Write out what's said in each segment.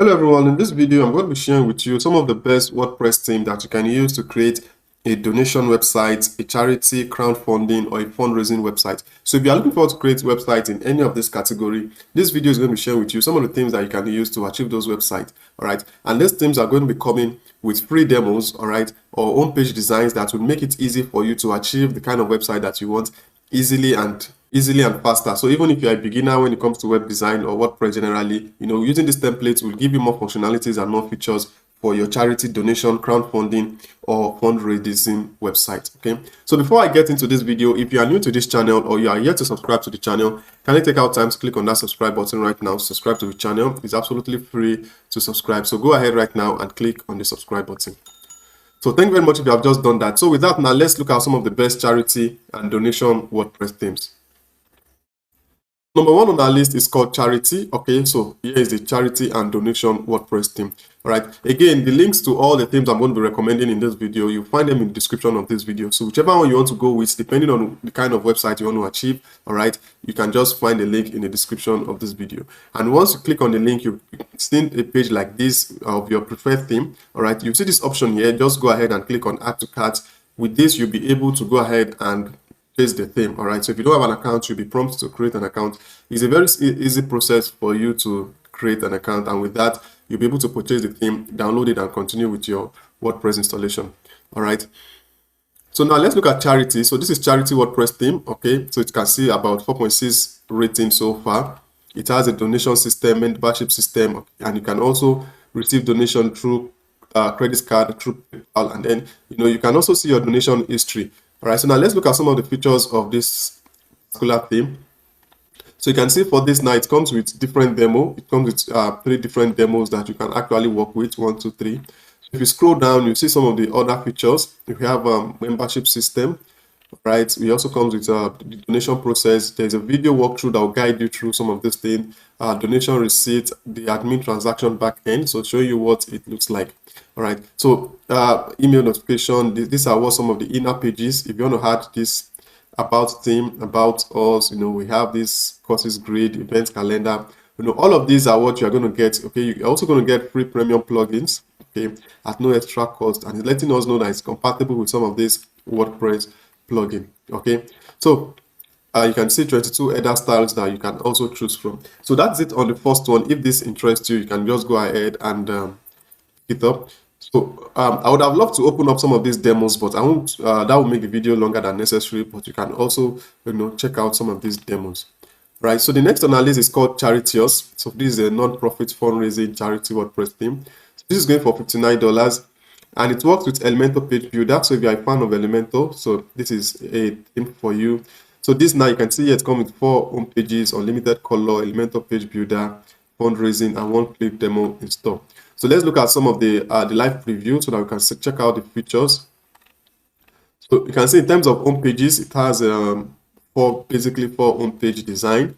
Hello everyone, in this video I'm going to be sharing with you some of the best WordPress themes that you can use to create a donation website, a charity, crowdfunding, or a fundraising website. So if you are looking forward to create websites in any of this category, this video is going to be sharing with you some of the themes that you can use to achieve those websites. All right, and these themes are going to be coming with free demos, all right, or home-page designs that will make it easy for you to achieve the kind of website that you want easily and faster. So even if you're a beginner when it comes to web design or WordPress generally, using these templates will give you more functionalities and more features for your charity, donation, crowdfunding, or fundraising website. Okay, so before I get into this video, if you are new to this channel or you are yet to subscribe to the channel, can you take out time to click on that subscribe button right now? Subscribe to the channel. It's absolutely free to subscribe, so go ahead right now and click on the subscribe button. So thank you very much if you have just done that. So with that, now let's look at some of the best charity and donation WordPress themes. Number one on our list is called Charity. Okay, so here is the charity and donation WordPress theme. All right, again, the links to all the themes I'm going to be recommending in this video, you'll find them in the description of this video. So whichever one you want to go with, depending on the kind of website you want to achieve, all right, you can just find the link in the description of this video. And once you click on the link, you see a page like this of your preferred theme. All right, you see this option here. Just go ahead and click on Add to Cart. With this, you'll be able to go ahead and paste the theme. All right, so if you don't have an account, you'll be prompted to create an account. It's a very easy process for you to create an account, and with that you'll be able to purchase the theme, download it, and continue with your WordPress installation. All right, so now let's look at charity. So this is charity WordPress theme. Okay, so you can see about 4.6 rating so far. It has a donation system, membership system, and you can also receive donation through credit card, through PayPal, and then you can also see your donation history. All right, so now let's look at some of the features of this particular theme. So you can see for this now, it comes with different demo. It comes with 3 different demos that you can actually work with, 1, 2, 3. If you scroll down, you see some of the other features. If you have a membership system, right, it also comes with the donation process. There's a video walkthrough that will guide you through some of these things. Donation receipt, the admin transaction backend, so show you what it looks like. All right, so email notification, these are what some of the inner pages. If you want to add this about theme, about us, we have this courses grid, events calendar, all of these are what you are going to get. Okay, you're also going to get free premium plugins, okay, at no extra cost, and it's letting us know that it's compatible with some of these WordPress plugin. Okay, so you can see 22 header styles that you can also choose from. So that's it on the first one. If this interests you, you can just go ahead and pick it up. So I would have loved to open up some of these demos, but I won't. That will make the video longer than necessary. But you can also, check out some of these demos. Right. So the next on our list is called Charitious. So this is a non-profit fundraising charity WordPress theme. So this is going for $59, and it works with Elementor Page Builder. So if you are a fan of Elementor, so this is a theme for you. So this now you can see here it comes with 4 home pages, unlimited color, Elementor Page Builder, fundraising, and one-click demo install. So let's look at some of the live preview so that we can check out the features. So you can see in terms of home pages, it has basically 4 home page design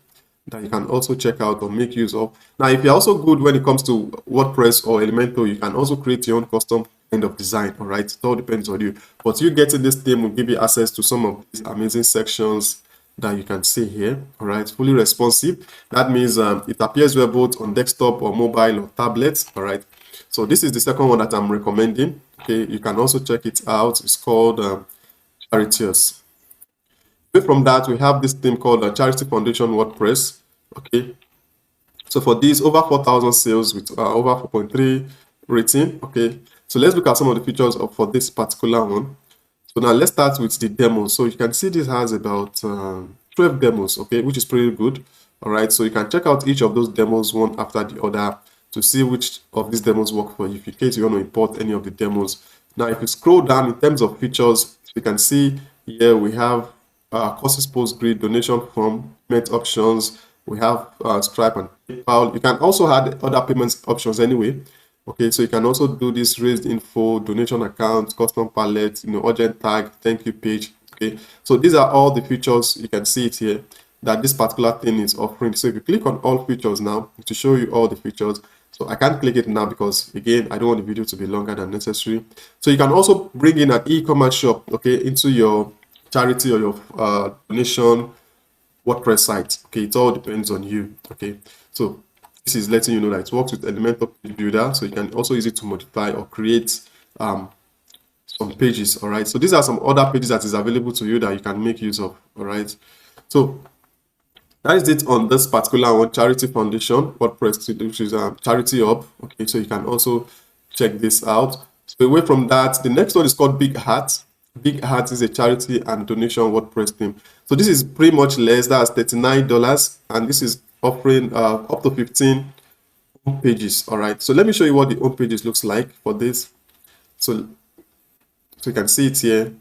that you can also check out or make use of. Now, if you're also good when it comes to WordPress or Elementor, you can also create your own custom kind of design. All right, it all depends on you. But you getting this theme will give you access to some of these amazing sections that you can see here. All right, fully responsive. That means it appears well both on desktop or mobile or tablets. All right, so this is the second one that I'm recommending. Okay, you can also check it out. It's called Charitious. Away from that, we have this theme called Charity Foundation WordPress. Okay, so for this, over 4,000 sales with over 4.3 rating. Okay, so let's look at some of the features for this particular one. So now let's start with the demos. So you can see this has about 12 demos, okay, which is pretty good. All right, so you can check out each of those demos one after the other to see which of these demos work for you, in case you want to import any of the demos. Now, if you scroll down in terms of features, you can see here we have courses post grid, donation form, payment options. We have Stripe and PayPal. You can also add other payment options anyway. Okay, so you can also do this raised info, donation account, custom palette, urgent tag, thank you page. Okay, so these are all the features. You can see it here that this particular thing is offering. So if you click on all features now to show you all the features, so I can't click it now because again I don't want the video to be longer than necessary. So you can also bring in an e-commerce shop, okay, into your charity or your donation WordPress site. Okay, it all depends on you. Okay, so this is letting you know that it works with Elementor Page Builder, so you can also use it to modify or create some pages. All right, so these are some other pages that is available to you that you can make use of. All right, so that is it on this particular one, Charity Foundation WordPress, which is Charity Hub. Okay, so you can also check this out. So away from that, the next one is called Big Hat. Big Hat is a charity and donation WordPress theme. So this is pretty much less. That's $39, and this is offering up to 15 home pages. All right, so let me show you what the home pages looks like for this. So you can see it here.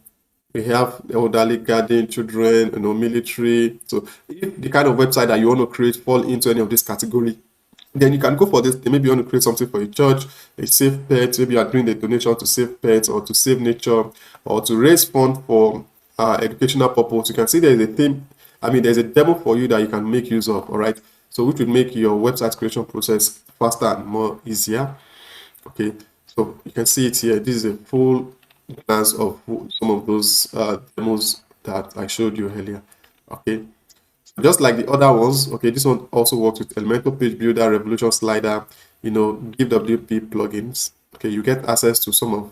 We have elderly, garden, children, military. So if the kind of website that you want to create fall into any of this category, then you can go for this. Maybe you want to create something for a church, a Save Pets. Maybe you are doing a donation to Save Pets or to Save Nature or to raise funds for educational purpose. You can see there is a theme. There's a demo for you that you can make use of. All right. So which will make your website creation process faster and more easier. Okay. So you can see it here. This is a full glance of some of those demos that I showed you earlier. Okay. Just like the other ones, okay, this one also works with Elementor Page Builder, Revolution Slider, Give WP plugins. Okay, you get access to some of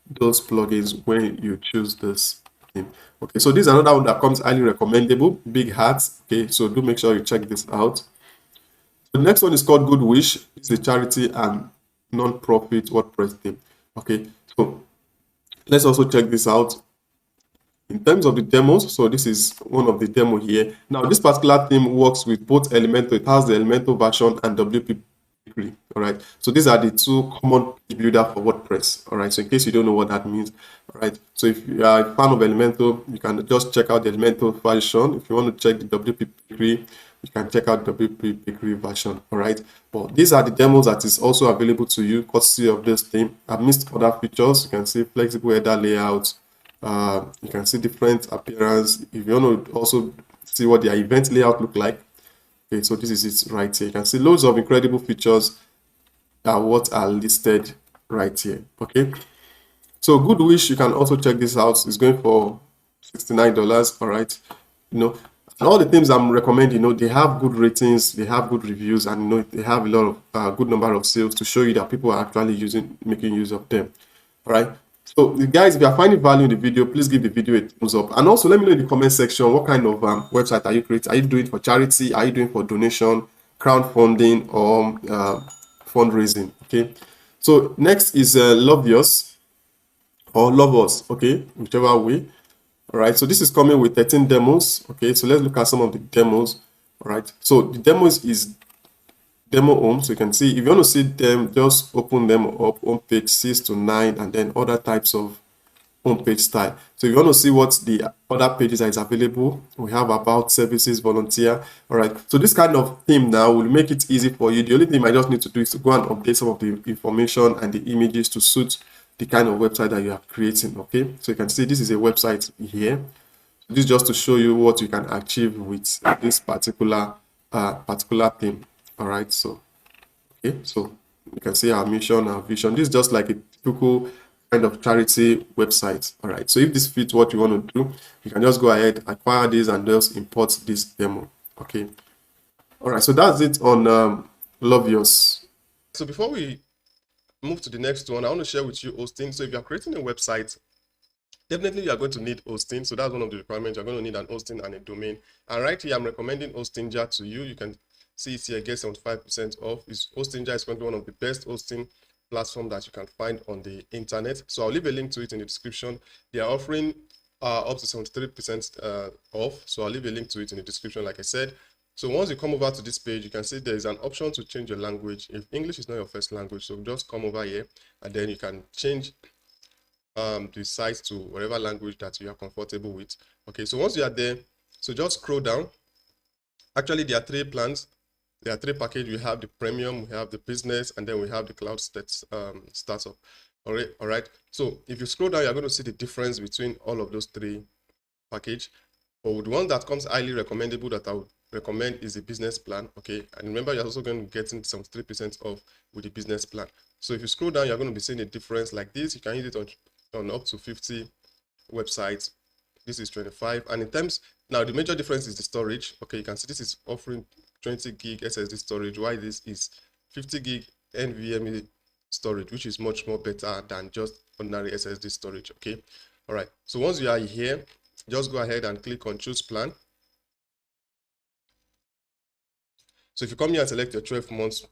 those plugins when you choose this thing. Okay, so this is another one that comes highly recommendable, Big Hats. Okay, so do make sure you check this out. The next one is called Good Wish. It's a charity and non-profit WordPress theme. Okay, so let's also check this out. In terms of the demos, so this is one of the demo here. Now, this particular theme works with both Elementor. It has the Elementor version and WP. All right. So these are the two common page builder for WordPress. All right. So in case you don't know what that means, all right. So if you are a fan of Elementor, you can just check out the Elementor version. If you want to check the WP, you can check out WP version. All right. But these are the demos that is also available to you courtesy of this theme. I've missed other features. You can see flexible header layout. You can see different appearance. If you want to also see what their event layout look like, okay, so this is it right here. You can see loads of incredible features that what are listed right here. Okay, so Good Wish, you can also check this out. It's going for $69. All right, and all the things I'm recommending, they have good ratings, they have good reviews, and they have a lot of good number of sales to show you that people are actually making use of them. All right. So guys, if you are finding value in the video, please give the video a thumbs up, and also let me know in the comment section what kind of website are you creating. Are you doing it for charity? Are you doing it for donation, crowdfunding, or fundraising? Okay, so next is Love Yours or Love Us. Okay, whichever way. All right, so this is coming with 13 demos. Okay, so let's look at some of the demos. All right, so the demos is demo home. So you can see, if you want to see them, just open them up on page 6 to 9, and then other types of homepage style. So if you want to see what the other pages that is available, we have about services, volunteer. All right, so this kind of theme now will make it easy for you. The only thing I just need to do is to go and update some of the information and the images to suit the kind of website that you are creating. Okay, so you can see this is a website here. This is just to show you what you can achieve with this particular theme. All right, so okay, so you can see our mission, our vision. This is just like a typical kind of charity website. All right, so if this fits what you want to do, you can just go ahead, acquire this, and just import this demo. Okay, all right, so that's it on Love Yours. So before we move to the next one, I want to share with you hosting. So if you're creating a website, definitely you are going to need hosting. So that's one of the requirements. You're going to need an hosting and a domain. And right here, I'm recommending Hostinger to you. You can see it here, get 75% off. Hostinger is currently one of the best hosting platform that you can find on the internet. So I'll leave a link to it in the description. They are offering up to 73% off. So I'll leave a link to it in the description, like I said. So once you come over to this page, you can see there is an option to change your language if English is not your first language. So just come over here, and then you can change the site to whatever language that you are comfortable with. Okay, so once you are there, so just scroll down. Actually, there are 3 plans. There are 3 packages. We have the premium, we have the business, and then we have the cloud startup. All right. So if you scroll down, you're going to see the difference between all of those 3 packages. But the one that comes highly recommendable that I would recommend is the business plan. Okay, and remember, you're also going to get some 3% off with the business plan. So if you scroll down, you're going to be seeing a difference like this. You can use it on up to 50 websites. This is 25, and in terms now the major difference is the storage. Okay, you can see this is offering 20 gig SSD storage, while this is 50 gig NVMe storage, which is much more better than just ordinary SSD storage. Okay, all right, so once you are here, just go ahead and click on choose plan. So if you come here and select your 12 months,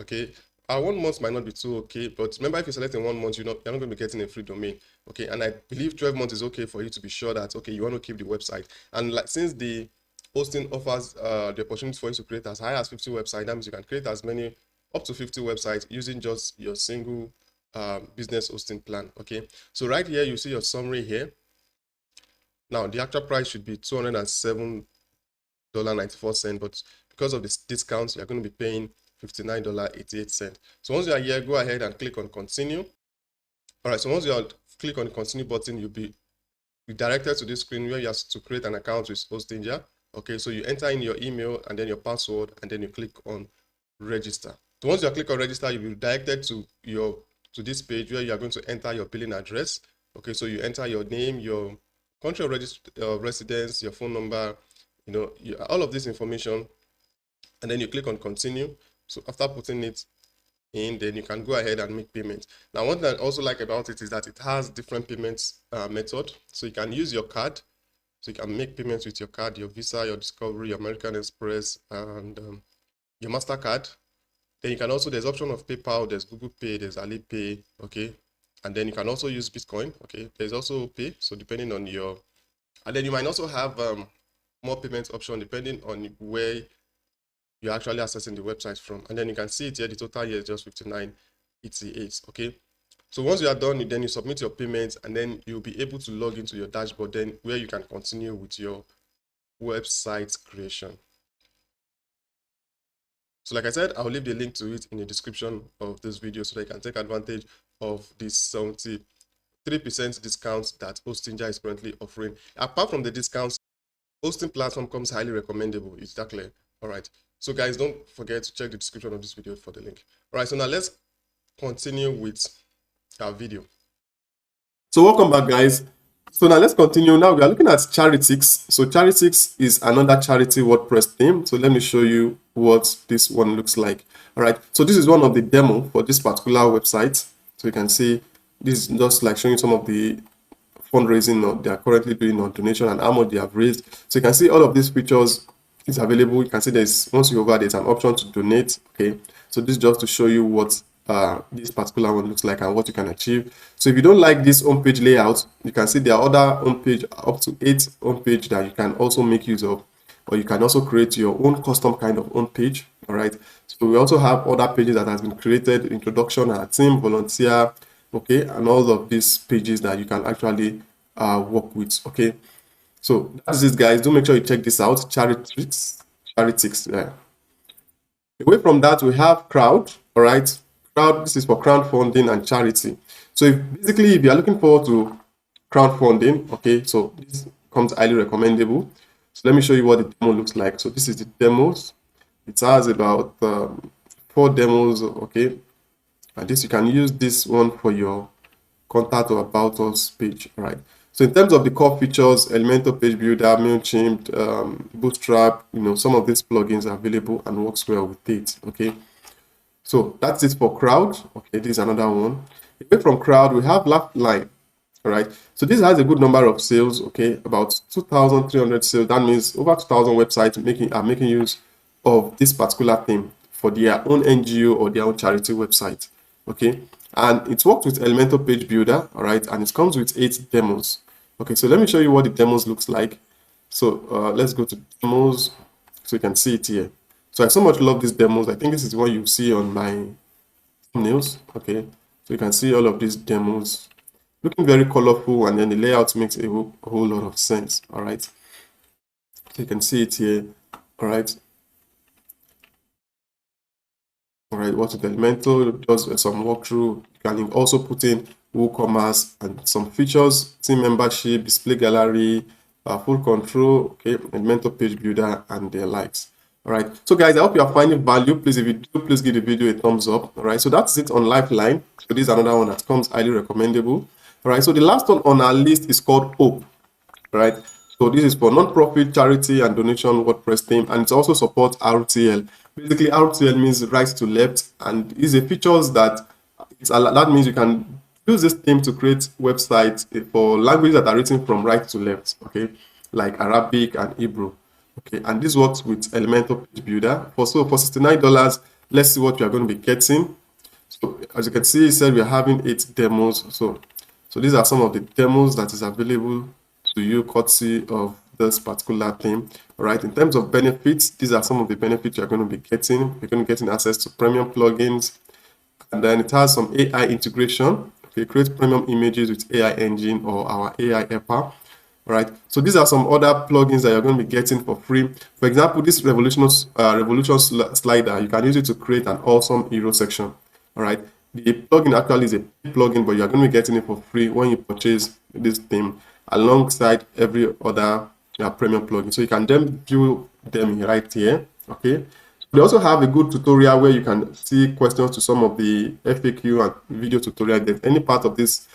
okay, 1 month might not be too okay, but remember, if you select in 1 month, you're not going to be getting a free domain. Okay, and I believe 12 months is okay for you to be sure that, okay, you want to keep the website. And like, since the hosting offers the opportunity for you to create as high as 50 websites, that means you can create as many, up to 50 websites using just your single business hosting plan. Okay, so right here you see your summary here. Now the actual price should be $207.94, but because of this discounts, you're going to be paying $59.88. So once you are here, go ahead and click on continue. All right, so once you click on the continue button, you'll be redirected to this screen where you have to create an account with Hostinja. Okay, so you enter in your email and then your password, and then you click on register. So once you click on register, you'll be redirected to this page where you are going to enter your billing address. Okay, so you enter your name, your country of residence, your phone number, all of this information, and then you click on continue. So after putting it in, then you can go ahead and make payments. Now, one thing I also like about it is that it has different payments method. So you can use your card. So you can make payments with your card, your Visa, your Discovery, your American Express, and your MasterCard. Then you can also, there's option of PayPal, there's Google Pay, there's Alipay, okay? And then you can also use Bitcoin, okay? There's also Pay, so depending on your, and then you might also have more payments option depending on where you're actually accessing the website from. And then you can see it here, the total here is just 59.88, okay? So once you are done, then you submit your payments, and then you'll be able to log into your dashboard, then where you can continue with your website creation. So like I said, I'll leave the link to it in the description of this video so that you can take advantage of this 73% discount that Hostinja is currently offering. Apart from the discounts, hosting platform comes highly recommendable. Is that clear? All right. So guys, don't forget to check the description of this video for the link. All right. So now let's continue with our video. So welcome back, guys. So now let's continue. Now we are looking at Charitix. So Charitix is another charity WordPress theme. So let me show you what this one looks like. All right. So this is one of the demo for this particular website. So you can see this is just like showing some of the fundraising they are currently doing on donation and how much they have raised. So you can see all of these features is available. You can see once you hover, there's an option to donate. Okay. So this is just to show you what this particular one looks like and what you can achieve. So if you don't like this homepage layout, you can see there are other homepage, up to 8 homepage that you can also make use of, or you can also create your own custom kind of homepage. All right. So we also have other pages that has been created: introduction, our team, volunteer, okay, and all of these pages that you can actually work with. Okay. So that's it, guys. Do make sure you check this out. Charitix. Yeah. Away from that, we have Crowd. All right. Crowd, this is for crowdfunding and charity. So if you are looking forward to crowdfunding, okay, so this comes highly recommendable. So let me show you what the demo looks like. So this is the demos. It has about 4 demos, okay, and this you can use this one for your contact or about us page. All right. So in terms of the core features, Elementor Page Builder, MailChimp, Bootstrap, some of these plugins are available and works well with it. Okay. So that's it for Crowd. Okay, this is another one. Away from Crowd, we have Line. All right. So this has a good number of sales. Okay, about 2,300 sales. That means over 2,000 websites are making use of this particular theme for their own NGO or their own charity website. Okay, and it works with Elementor Page Builder. All right, and it comes with 8 demos. Okay, so let me show you what the demos looks like. So let's go to demos so you can see it here. So I so much love these demos. I think this is what you see on my thumbnails. Okay, so you can see all of these demos looking very colorful, and then the layout makes a whole lot of sense. All right, so you can see it here. All right. All right, what is Elementor does some walkthrough. You can also put in WooCommerce and some features: team membership, display gallery, full control, okay, Elementor Page Builder, and their likes. All right, so guys, I hope you are finding value. Please, if you do, please give the video a thumbs up. All right, so that's it on Lifeline. So this is another one that comes highly recommendable. All right, so the last one on our list is called Hope. All right, So this is for non-profit, charity, and donation WordPress theme, and it also supports RTL. Basically, RTL means right to left, and is a features that that means you can use this theme to create websites for languages that are written from right to left. Okay, like Arabic and Hebrew. Okay, and this works with Elementor Page Builder. For $69, let's see what we are going to be getting. So as you can see, it said we are having 8 demos. So these are some of the demos that is available to you courtesy of this particular theme. All right, in terms of benefits, these are some of the benefits you're going to be getting. You're going to be getting access to premium plugins, and then it has some AI integration. Okay, create premium images with AI engine or our AI helper. All right, so these are some other plugins that you're going to be getting for free. For example, this revolution slider, you can use it to create an awesome hero section. All right, the plugin actually is a plugin, but you're going to be getting it for free when you purchase this theme alongside every other premium plugin. So you can then view them right here. Okay, they also have a good tutorial where you can see questions to some of the FAQ and video tutorial. If there's any part of this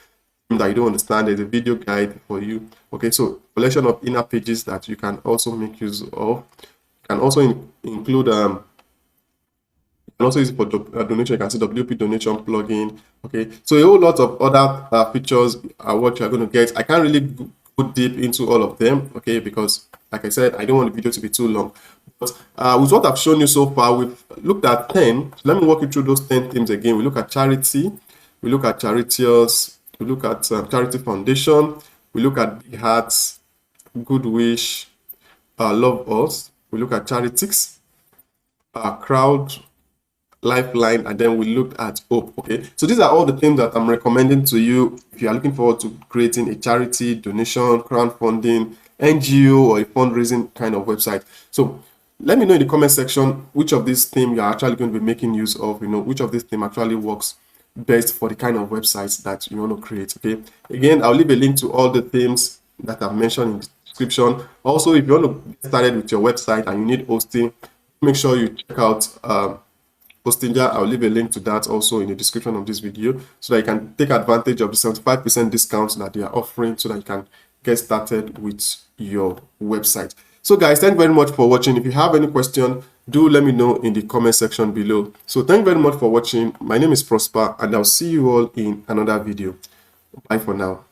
that you don't understand, there's a video guide for you. Okay, so collection of inner pages that you can also make use of. You can also include you can also use it for donation. You can see WP donation plugin. Okay, so a whole lot of other features are what you're going to get. I can't really go deep into all of them, okay, because like I said, I don't want the video to be too long. But with what I've shown you so far, we've looked at 10. So let me walk you through those 10 themes again. We look at charity, we look at charitiers, we look at charity foundation, we look at big hearts, good wish, love us, we look at charitics, crowd, lifeline, and then we looked at hope. Okay, so these are all the things that I'm recommending to you if you are looking forward to creating a charity, donation, crowdfunding, NGO, or a fundraising kind of website. So let me know in the comment section which of these themes you're actually going to be making use of, which of these themes actually works best for the kind of websites that you want to create. Okay, again, I'll leave a link to all the themes that I've mentioned in the description. Also, if you want to get started with your website and you need hosting, make sure you check out Hostinger. I'll leave a link to that also in the description of this video, so that you can take advantage of the 75% discounts that they are offering, so that you can get started with your website. So guys, thank you very much for watching. If you have any question, do let me know in the comment section below. So thank you very much for watching. My name is Prosper, and I'll see you all in another video. Bye for now.